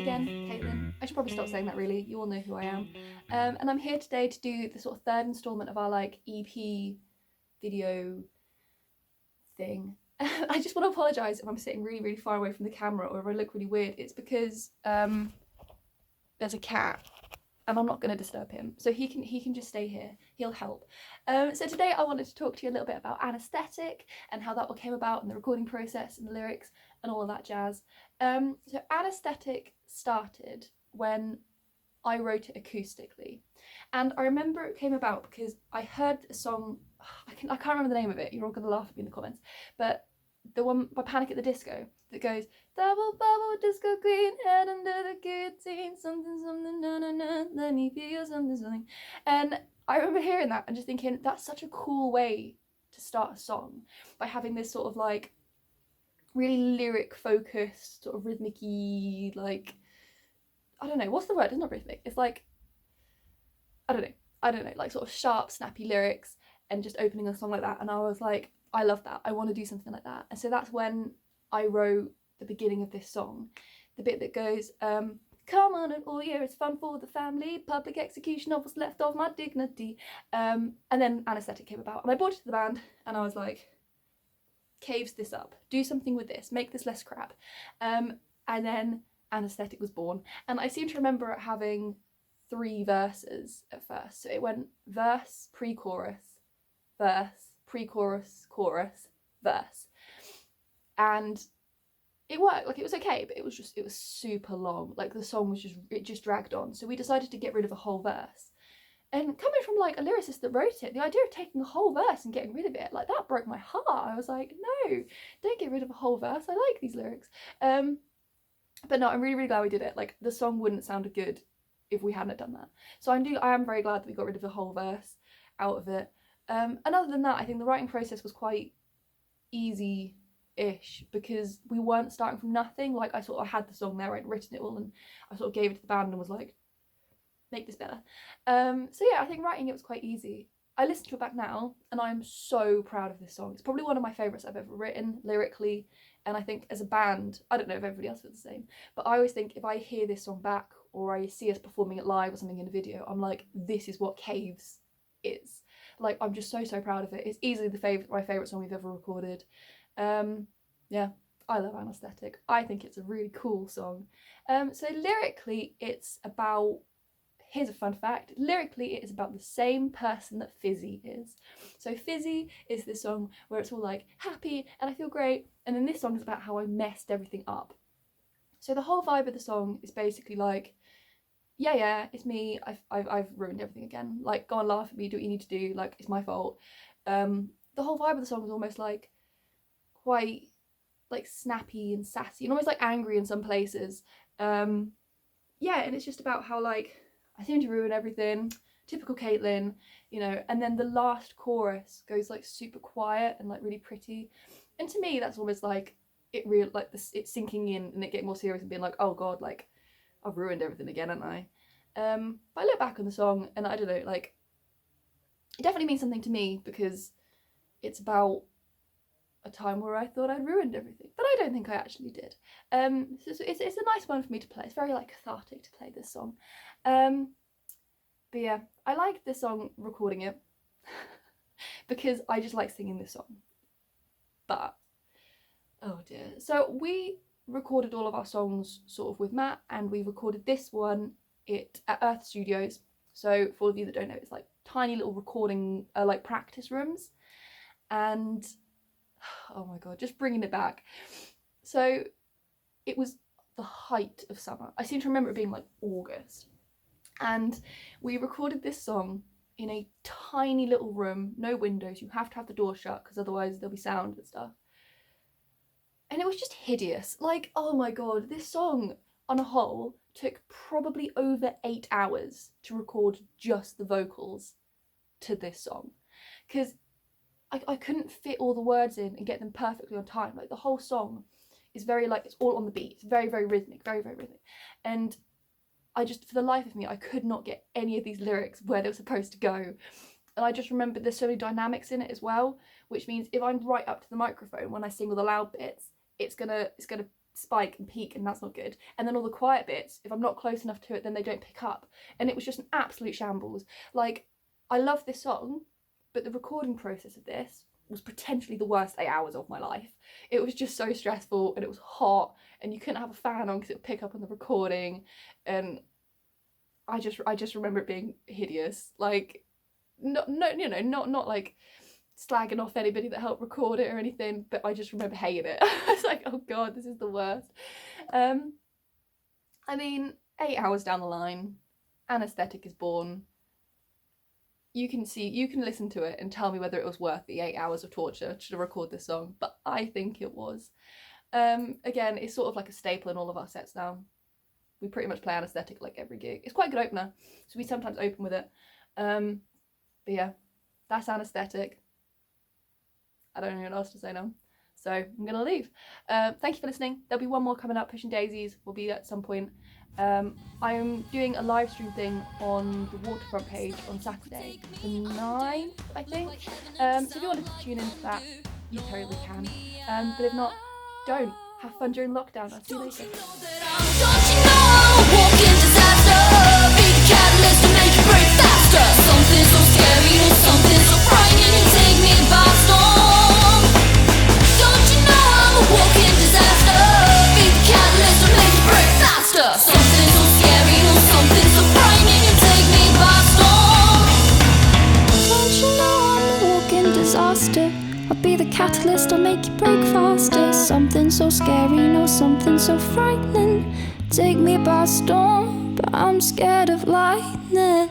again, Caitlin. I should probably stop saying that really, you all know who I am. And I'm here today to do the sort of third instalment of our like EP video thing. I just want to apologise if I'm sitting really, really far away from the camera or if I look really weird. It's because there's a cat and I'm not going to disturb him, so he can just stay here. He'll help. So today I wanted to talk to you a little bit about Anaesthetic and how that all came about and the recording process and the lyrics and all of that jazz. So Anaesthetic started when I wrote it acoustically, and I remember it came about because I heard a song. I can't remember the name of it. You're all gonna laugh at me in the comments, but the one by Panic at the Disco that goes double bubble disco queen head under the guillotine something something na na na let me feel something something, and I remember hearing that and just thinking that's such a cool way to start a song, by having this sort of like really lyric focused sort of rhythmic-y, like, I don't know, what's the word? It's not rhythmic. It's like, I don't know, like sort of sharp, snappy lyrics and just opening a song like that. And I was like, I love that. I want to do something like that. And so that's when I wrote the beginning of this song. The bit that goes, come on and all year, it's fun for the family, public execution of what's left of my dignity. And then Anaesthetic came about and I brought it to the band and I was like, Kaves this up, do something with this, make this less crap. And then Anaesthetic was born, and I seem to remember it having 3 verses at first. So it went verse, pre-chorus, verse, pre-chorus, chorus, verse, and it worked. Like, it was okay, but it was super long. Like, the song was just dragged on. So we decided to get rid of a whole verse. And coming from like a lyricist that wrote it, the idea of taking a whole verse and getting rid of it, like, that broke my heart. I was like, no, don't get rid of a whole verse. I like these lyrics. But no, I'm really, really glad we did it. Like, the song wouldn't sound good if we hadn't done that. So I am very glad that we got rid of the whole verse out of it. And other than that, I think the writing process was quite easy-ish because we weren't starting from nothing. Like, I had the song there, I'd written it all, and I sort of gave it to the band and was like, make this better. So yeah, I think writing it was quite easy. I listen to it back now and I'm so proud of this song. It's probably one of my favourites I've ever written lyrically, and I think as a band, I don't know if everybody else feels the same, but I always think if I hear this song back or I see us performing it live or something in a video, I'm like, this is what KAVES is. Like, I'm just so proud of it. It's easily my favourite song we've ever recorded. Yeah, I love Anaesthetic. I think it's a really cool song. So lyrically, it's about, here's a fun fact, lyrically it is about the same person that Fizzy is. So Fizzy is this song where it's all like happy and I feel great, and then this song is about how I messed everything up. So the whole vibe of the song is basically like, yeah, it's me, I've ruined everything again, like, go and laugh at me, do what you need to do, like, it's my fault. The whole vibe of the song is almost like quite like snappy and sassy and almost like angry in some places. Yeah, and it's just about how, like, I seem to ruin everything, typical Caitlin, you know. And then the last chorus goes like super quiet and like really pretty, and to me that's almost like it's sinking in and it getting more serious and being like, oh god, like, I've ruined everything again, haven't I? But I look back on the song and I don't know, like, it definitely means something to me because it's about a time where I thought I'd ruined everything, but I don't think I actually did. So it's a nice one for me to play. It's very like cathartic to play this song. But yeah, I like this song recording it because I just like singing this song. But oh dear. So we recorded all of our songs sort of with Matt, and we recorded this one at Earth Studios. So for all of you that don't know, it's like tiny little recording like practice rooms, and oh my god, just bringing it back. So it was the height of summer. I seem to remember it being like August, and we recorded this song in a tiny little room, no windows. You have to have the door shut because otherwise there'll be sound and stuff. And it was just hideous. Like, oh my god, this song on a whole took probably over 8 hours to record just the vocals to this song, because I couldn't fit all the words in and get them perfectly on time. Like, the whole song is very, like, it's all on the beat. It's very, very rhythmic, very, very rhythmic. And I just, for the life of me, I could not get any of these lyrics where they were supposed to go. And I just remember there's so many dynamics in it as well, which means if I'm right up to the microphone when I sing all the loud bits, it's gonna spike and peak, and that's not good. And then all the quiet bits, if I'm not close enough to it, then they don't pick up. And it was just an absolute shambles. Like, I love this song, but the recording process of this was potentially the worst 8 hours of my life. It was just so stressful, and it was hot, and you couldn't have a fan on because it would pick up on the recording, and I just remember it being hideous. Like, not like slagging off anybody that helped record it or anything, but I just remember hating it. I was like, oh god, this is the worst. I mean, 8 hours down the line, Anaesthetic is born. You can listen to it and tell me whether it was worth the 8 hours of torture to record this song, but I think it was. Again, it's sort of like a staple in all of our sets now. We pretty much play Anaesthetic like every gig. It's quite a good opener, so we sometimes open with it. But yeah, that's Anaesthetic. I don't know what else to say now, so I'm gonna leave. Thank you for listening. There'll be one more coming up. Pushing Daisies will be at some point. I'm doing a live stream thing on the Waterfront page on Saturday, the 9th, I think. So if you wanted to tune into that, you totally can. But if not, don't. Have fun during lockdown. I'll see you later. Don't you know I'm a walking disaster? Be the catalyst to make you break faster. Something so scary or something so frightening, you take me by storm. Don't you know I'm a walking disaster? Be the catalyst to make you break faster. Something so scary or something so frightening, you take me by storm. Don't you know I'm a walking disaster? I'll be the catalyst, I'll make you break faster. Something so scary, no, something so frightening. Take me by storm, but I'm scared of lightning.